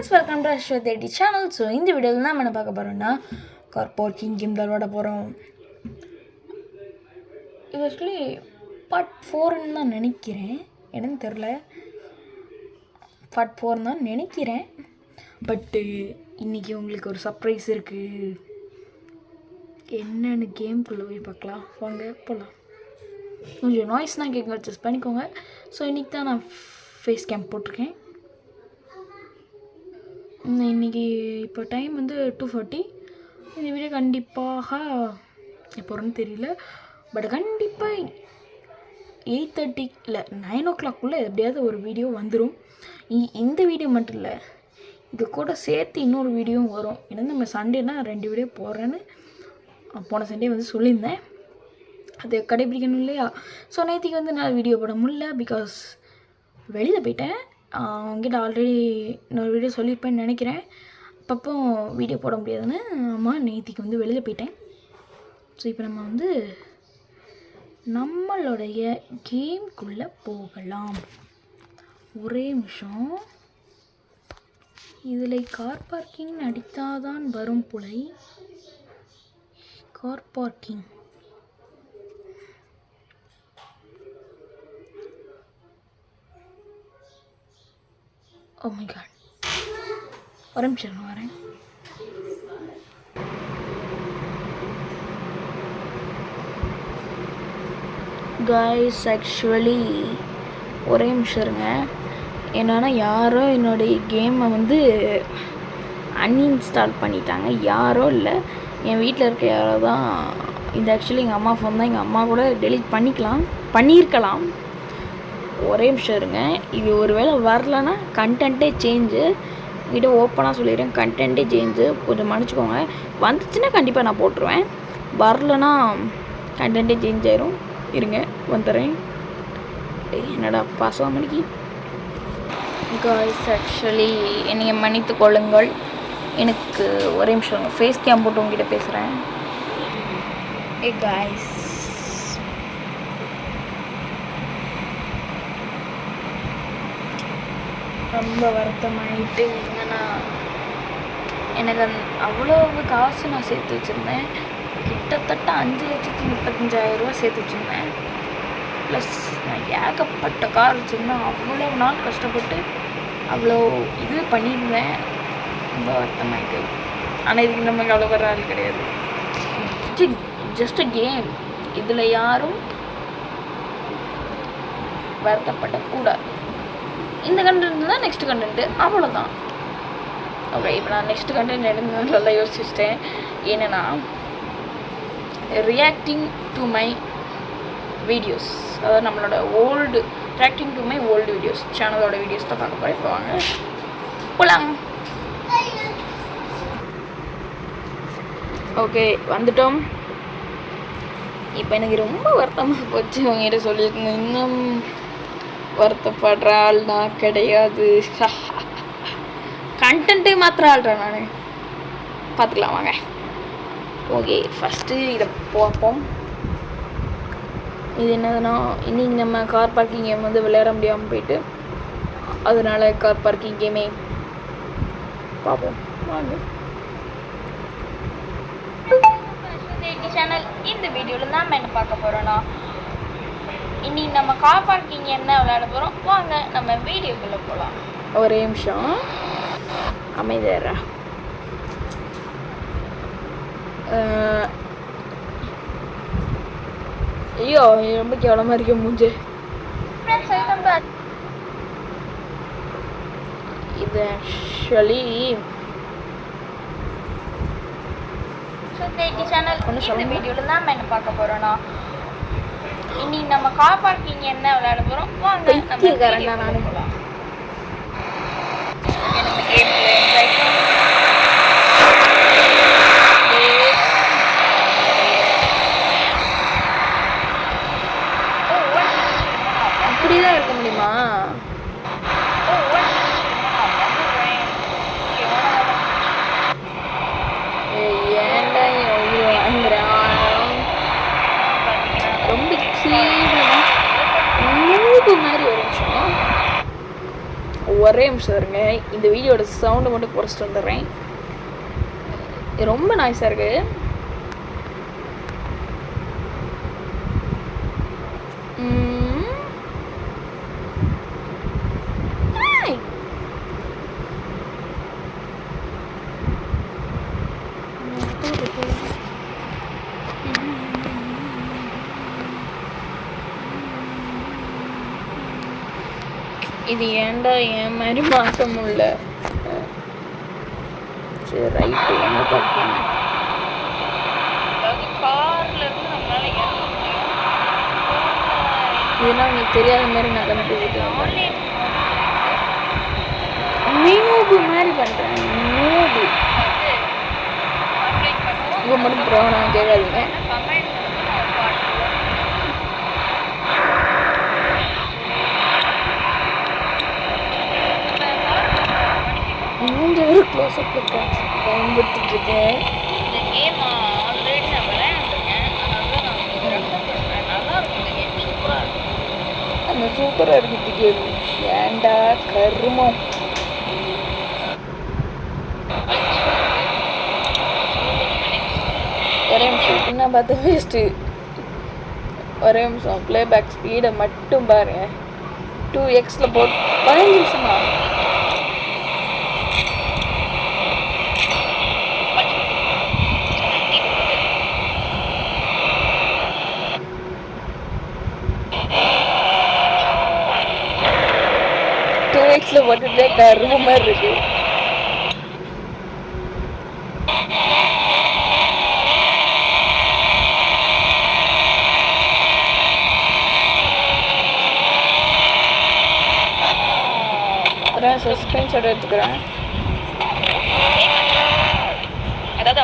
Friends, welcome to Aswathi channel. So இந்த வீடியோவில் தான் என்ன பார்க்க போகிறோன்னா கார் பார்க்கிங் கேம் தான் விளாட போகிறோம். இது ஆக்சுவலி பார்ட் 4ன்னு தான் நினைக்கிறேன், என்னன்னு தெரில. பார்ட் 4 தான் நினைக்கிறேன். பட்டு இன்றைக்கி உங்களுக்கு ஒரு சர்ப்ரைஸ் இருக்குது. என்னென்னு கேம்குள்ளே போய் பார்க்கலாம் வாங்க, போகலாம். கொஞ்சம் நாய்ஸ்னால் கேட்க அட்ஜஸ்ட் பண்ணிக்கோங்க. ஸோ இன்றைக்கி தான் நான் ஃபேஸ் கேம் போட்டிருக்கேன். இன்றைக்கி இப்போ டைம் வந்து 2:40. இந்த வீடியோ கண்டிப்பாக எப்போன்னு தெரியல, பட் கண்டிப்பாக 8:30 இல்லை 9 o'clock எப்படியாவது ஒரு வீடியோ வந்துடும். இந்த வீடியோ மட்டும் இல்லை, இது கூட சேர்த்து இன்னொரு வீடியோவும் வரும். ஏன்னா நம்ம சண்டேனா 2 வீடியோ போடுறேன்னு போன சண்டே வந்து சொல்லியிருந்தேன். அது கடைபிடிக்கணும் இல்லையா? ஸோ நேற்றுக்கு வந்து நான் வீடியோ போட முடியல, பிகாஸ் வெளியில் போயிட்டேன். அவங்ககிட்ட ஆல்ரெடி இன்னொரு வீடியோ சொல்லியிருப்பேன்னு நினைக்கிறேன். அப்பப்போ வீடியோ போட முடியாதுன்னு நேற்றுக்கு வந்து வெளியில் போயிட்டேன். ஸோ இப்போ நம்ம வந்து நம்மளுடைய கேம்குள்ளே போகலாம். ஒரே நிமிஷம். இதில் கார் பார்க்கிங் அடித்தாதான் வரும் புலை. Car parking oh my god, ஒரு நிமிஷம் வரேன். காய்ஸ், ஆக்சுவலி ஒரே நிமிஷம் இருங்க. என்னன்னா யாரோ என்னுடைய கேமை வந்து அன்இன்ஸ்டால் பண்ணிட்டாங்க. யாரோ இல்லை, என் வீட்டில் இருக்க யாரோ தான். இது ஆக்சுவலி எங்கள் அம்மா ஃபோன் தான். எங்கள் அம்மா கூட டெலீட் பண்ணியிருக்கலாம். ஒரே நிமிஷம் இருங்க. இது ஒரு வேளை வரலன்னா கண்டென்ட்டே சேஞ்சு. வீடியோ ஓப்பனாக சொல்லிடுறேன், கண்டென்ட்டே சேஞ்சு, கொஞ்சம் மன்னிச்சிக்கோங்க. வந்துச்சுன்னா கண்டிப்பாக நான் போட்டுருவேன், வரலன்னா கண்டென்ட்டே சேஞ்ச் ஆயிரும். இருங்க வந்துடுறேன். என்னடா பாசம் மணிக்கு. காய்ஸ், ஆக்சுவலி என்னைய மன்னித்து கொள்ளுங்கள். எனக்கு ஒரே நிமிஷம் ஃபேஸ் கேம் போட்டு உங்ககிட்ட பேசுகிறேன். காய்ஸ், ரொம்ப வருத்தமாயிட்டு. என்னன்னா எனக்கு அவ்வளோ காசு நான் சேர்த்து வச்சுருந்தேன். கிட்டத்தட்ட 5,35,000 சேர்த்து வச்சுருந்தேன். ப்ளஸ் நான் ஏகப்பட்ட கார் வச்சுருந்தேன். அவ்வளோ நாள் கஷ்டப்பட்டு அவ்வளோ இது பண்ணியிருந்தேன். ரொம்ப வருத்தமாயிட்டு. ஆனால் இதுக்கு நமக்கு அவ்வளோ வர ஆள் கிடையாது. Just game. இதில் யாரும் வருத்தப்படக்கூடாது. இந்த கண்டென்ட் தான் நெக்ஸ்ட் கண்டென்ட்டு, அவ்வளோதான். ஓகே, இப்போ நான் நெக்ஸ்ட் கண்டென்ட் எடுத்து நல்லா யோசிச்சிட்டேன். என்னென்னா ரியாக்டிங் டு மை வீடியோஸ், அதாவது நம்மளோட reacting to my old videos, சேனலோட வீடியோஸ் தான் பார்க்க போகிறேன். இப்போ வாங்க போகலாம். ஓகே, வந்துட்டோம். இப்போ எனக்கு ரொம்ப வருத்தமாக போச்சு. அவங்ககிட்ட சொல்லியிருக்கேங்க, இன்னும் வருத்தப்படுற ஆள் நான் கிடையாது. கண்டென்ட்டே மாத்திர ஆள்றா நான். பார்த்துக்கலாம் வாங்க. ஓகே, ஃபஸ்ட்டு இதை பார்ப்போம். இது என்னதுன்னா, இன்றைக்கி நம்ம கார் பார்க்கிங் கேம் வந்து விளையாட முடியாமல் போயிட்டு, அதனால கார் பார்க்கிங் கேமே பார்ப்போம் வாங்க. சேனல், இந்த வீடியோவில் தான் என்ன பார்க்க போகிறோன்னா, இன்னைக்கு நம்ம கார் பார்க்கிங் என்ன விளையாட போகிறோம். வாங்க நம்ம வீடியோக்குள்ளே போகலாம். ஒரே நிமிஷம் அமைதியா. ஐயோ, ரொம்ப கேவலமாக இருக்க மூஞ்சு. இது ஆக்சுவலி சேனல், ஒன்று சொல்ல வீடியோவில் தான் என்ன பார்க்க போகிறோன்னா, இன்னைக்கு நம்ம கார் பார்க்கிங் என்ன விளையாட போகிறோம். வாங்க நம்ம வீடியோக்குள்ளே போகலாம். அப்படிதான் இருக்க முடியுமா? ஏன்டா ரொம்ப கீழே மாதிரி ஒரு நிமிஷம். ஒரே நிமிஷம் இருங்க, இந்த வீடியோட சவுண்டை மட்டும் குறைச்சிட்டு வந்துடுறேன். ரொம்ப நாய்ஸாக இருக்குது. இது ஏன்டா ஏன் மாதிரி மாற்ற முடியல. சரி ரைட்டு என்ன பார்க்கணும். அதாவது காரில் இருந்து நம்மளால இதெல்லாம் உங்களுக்கு தெரியாத மாதிரி நான் தான் போயிட்டு வந்தேன். மீனூபு மாதிரி பண்ணுறேன். மீனூபு இப்போ மட்டும் ப்ரோக்ராம் கேட்காதீங்க. மூஞ்சி க்ளோஸ்அப் பயன்படுத்திட்டு இருக்கேன். இந்த கேம் ஆல்ரெடி நான் விளையாண்டுருக்கேன். அதனால நான் ரெஃபர் பண்ணுறேன். நல்லா இருக்கும் இந்த கேம், சூப்பராக இருக்கும். அந்த சூப்பராக இருக்குது கேம். ஏண்டா கருமம். ஒரே நிமிஷம் நான் பார்த்து வேஸ்ட்டு. ஒரே நிமிஷம் ப்ளேபேக் ஸ்பீடை மட்டும் பாருங்க. 2x போட்டு 15 நிமிஷமா போட்டுட்டே கரும மாதிரி இருக்கு. ஸ்கிரீன்ஷாட் எடுத்துக்கிறேன். அதாவது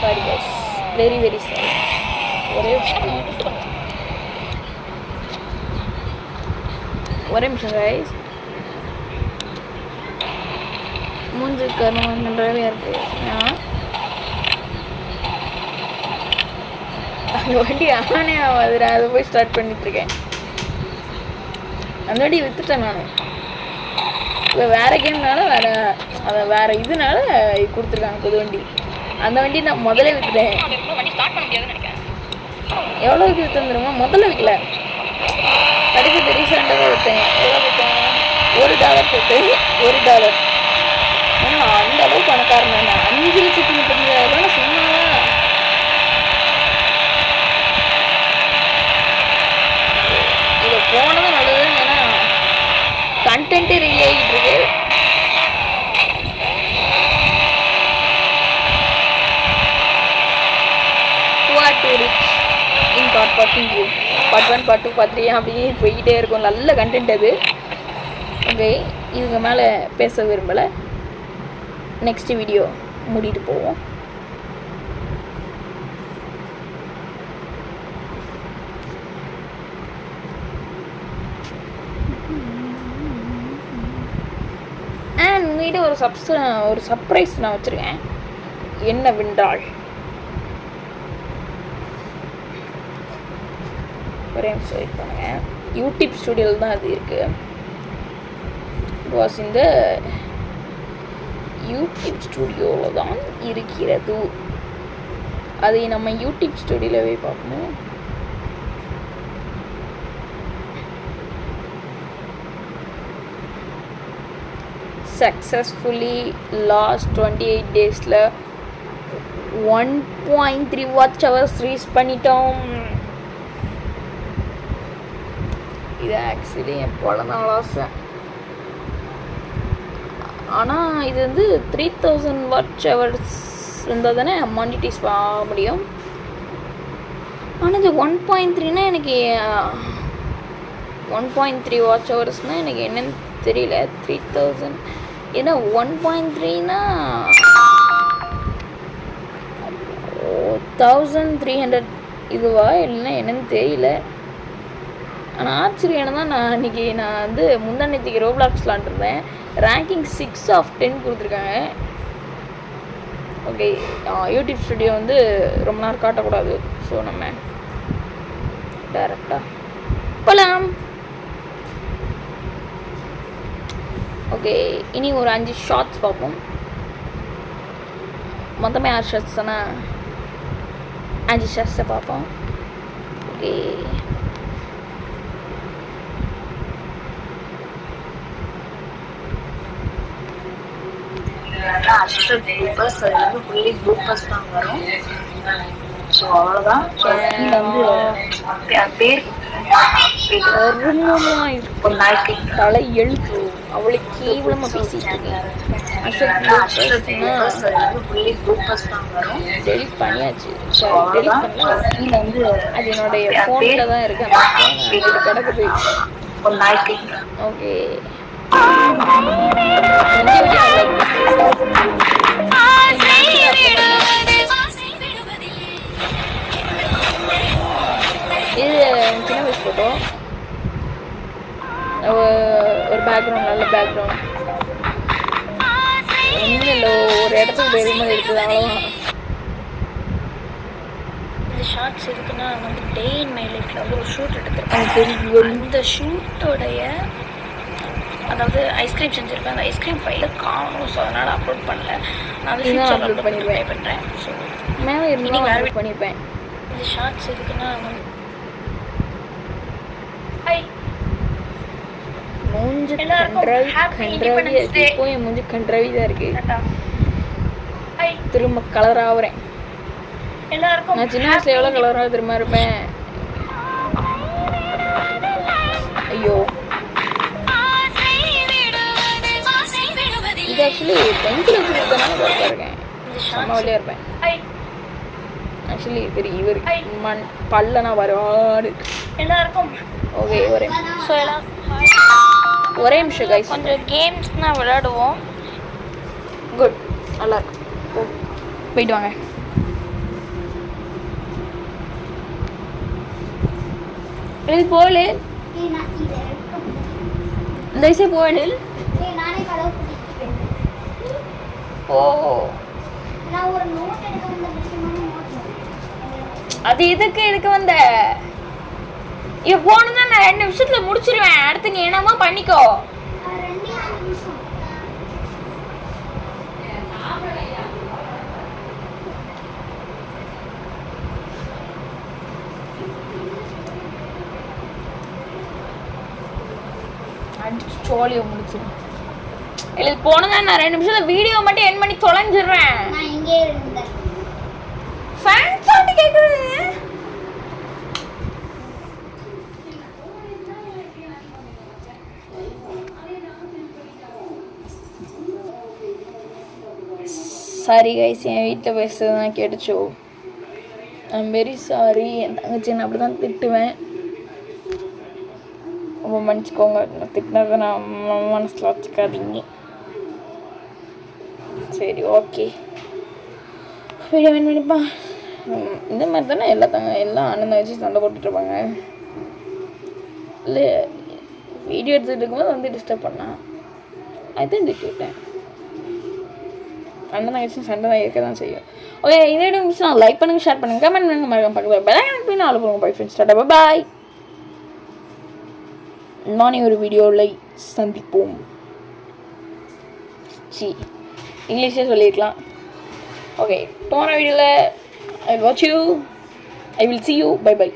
sorry guys, very very sorry. ஒரே நிமிஷம் கைஸ். மூஞ்சி கருமம் நன்றாகவே இருக்கு. அந்த வண்டி ஆனே ஆகாதுடா. அதை போய் ஸ்டார்ட் பண்ணிட்டுருக்கேன். அந்த வண்டி விற்றுட்டேன் நான். இப்போ வேறு கேம்னால வேறு இதனால கொடுத்துருக்காங்க புது வண்டி. அந்த வண்டி நான் முதல்ல விற்றுட்டேன். எவ்வளோக்கு விற்றுந்துருமா? முதல்ல விற்கல, கடைசி ரீசெண்டாக விற்றேன். எவ்வளோ விற்றேன்? $1 போட்டேன். $1. ஏன்னா அந்த அளவுக்கு பணக்காரன் நான். 5,35,000 சொன்னாங்க. இதை போனதும் நல்லது. ஏன்னா கண்டென்ட்டே ரெடி ஆகிட்டு இருக்கு. பார்ட் 1, பார்ட் 2, பார்ட் 3 அப்படியே போய்கிட்டே இருக்கும். நல்ல கண்டென்ட் அது. ஓகே, இதுக்கு மேலே பேச விரும்பலை. நெக்ஸ்ட் வீடியோ மூடிட்டு போவோம். அண்ட் உங்கள்கிட்ட ஒரு சர்ப்ரைஸ் நான் வச்சுருக்கேன். என்னவென்றால் ஒரே நிமிஷம் வெயிட் பண்ணுங்க. யூடியூப் ஸ்டுடியோவில் தான் அது இருக்குது. வாஸ் இந்த யூடியூப் ஸ்டுடியோவில் தான் இருக்கிறது. அதை நம்ம யூடியூப் ஸ்டுடியோவில் போய் பார்க்கணும். சக்ஸஸ்ஃபுல்லி லாஸ்ட் 28 டேஸில் 1.3 வாட்ச் ஹவர்ஸ் ரீச் பண்ணிட்டோம். இது ஆக்சுவலி என் பிறந்தநாள் ஆசை. ஆனால் இது வந்து 3000 வாட்ச் ஹவர்ஸ் இருந்தால் தானே மானிட்டைஸ் ஆக முடியும். ஆனால் இது 1.3னா எனக்கு 1.3 வாட்ச் ஹவர்ஸ்னால் எனக்கு என்னன்னு தெரியல. 3000 ஏன்னா 1.3னா 1300 இதுவா இல்லைன்னா என்னன்னு தெரியல. ஆனால் ஆச்சரியம் தான். நான் வந்து முந்தானேத்திக்கு ரோப்ளாக்ஸ் விளாண்டுருந்தேன். ரேங்கிங் 6 of 10 கொடுத்துருக்காங்க. ஓகே, யூடியூப் ஸ்டுடியோ வந்து ரொம்ப நேரம் காட்டக்கூடாது. ஸோ நம்ம டேரெக்டாக போகலாம். ஓகே, இனி ஒரு 5 ஷார்ட்ஸ் பார்ப்போம். மொத்தமே 6 ஷார்ட்ஸ் தானே, 5 ஷார்ட்ஸை பார்ப்போம். ஓகே, ஃபுல்லி ப்ளூபர்ஸ் தான் வரும். ஸோ அவ்வளோதான். பேர் ஒரு நாளைக்கு தலை எழுத்து அவளை கேவலமாக பேசிட்டு இருக்கேன். டெலிட் பண்ணியாச்சு. டெலிட் பண்ணல, அது என்னுடைய ஃபோனில் தான் இருக்கு. அந்த கிடக்குது. ஓகே, இது சின்ன வயசு ஃபோட்டோ. ஒரு பேக்ரவுண்ட், நல்ல பேக்ரவுண்ட். ஒன்றும் இல்லை, ஒரு இடத்துக்கு போயிருக்கும்போது இருக்குது, அவ்வளோதான். இந்த ஷார்ட்ஸ் இருக்குன்னா வந்து டே இன் மை லைஃப்பில் வந்து ஒரு ஷூட் எடுத்துருக்கேன். இந்த ஷூட்டோடைய, அதாவது ஐஸ்கிரீம் செஞ்சுருப்பேன். அந்த ஐஸ்கிரீம் ஃபைலை காணும். ஸோ அதனால் அப்லோட் பண்ணல. நான் வந்து அப்லோட் பண்ணிடுவேன் பண்ணுறேன். ஸோ மேலே இருந்து வேறு பண்ணியிருப்பேன். இந்த ஷார்ட்ஸ் இருக்குன்னா வந்து மூஞ்சு கன்றாவியாக இருக்குது. இப்போ என் மூஞ்சு கன்றாவி தான் இருக்குது. திரும்ப கலர் ஆகுறேன். நான் சின்ன வயசுல எவ்வளோ கலராக திரும்ப இருப்பேன். ஐயோ, இது ஆக்சுவலி பென்சில் வச்சுருக்கேன். இருக்கேன் செம்ம இருப்பேன். ஆக்சுவலி இவர் மண் பல்லனா வருவாடு எல்லாருக்கும். ஓகே, ஒரே நிமிஷம் கைஸ், கொஞ்சம் கேம்ஸ்னால் விளையாடுவோம். குட், நல்லாயிருக்கும். போயிட்டு வாங்க. இது போல இந்த வயசே போயிடு. ஓ, அது இதுக்கு எடுக்க வந்த இவ போனதான் நான் 2 நிமிஷத்துல முடிச்சிருவேன். அடுத்து நீ என்னமோ பண்ணிக்கோ. அடிச்சு சோழியை முடிச்சிருவேன். இல்லை போனதான் நான் 2 நிமிஷத்துல வீடியோ மட்டும் என் பண்ணி தொலைஞ்சிடுறேன். ஃபேன் சவுண்ட் கேக்குது. சாரி கைஸ், என் வீட்டில் பேசுறது நான் கேட்டுச்சோ. I'm very sorry. என் தங்கச்சி நான் அப்படி தான் திட்டுவேன். ரொம்ப மன்னிச்சிக்கோங்க. நான் திட்டினதை நான் மனசில் வச்சுக்காதீங்க. சரி, ஓகே. வீடியோ வேணும் பண்ணிப்பா. இந்த மாதிரி தானே எல்லாம் அண்ணன் வச்சு சண்டை போட்டுட்ருப்பாங்க. இல்லை, வீடியோ எடுத்துகிட்டு இருக்கும்போது வந்து டிஸ்டர்ப் பண்ணான். அதுதான் திட்டிவிட்டேன். அண்ணன் தங்கச்சி சண்டை தான் இருக்க தான் செய்யும். ஓகே, இதே வீடியோ நான் லைக் பண்ணுங்கள், ஷேர் பண்ணுங்கள், கமெண்ட் பண்ணுங்கள், மறக்காம பக்கத்தில் பெல் ஆல் பண்ணுங்க. பை ஃப்ரெண்ட்ஸ், டாடா பாய். நானே ஒரு வீடியோவில் சந்திப்போம். இங்கிலீஷே சொல்லியிருக்கலாம். ஓகே, போன வீடியோவில் ஐ will watch you. I will see you. Bye bye.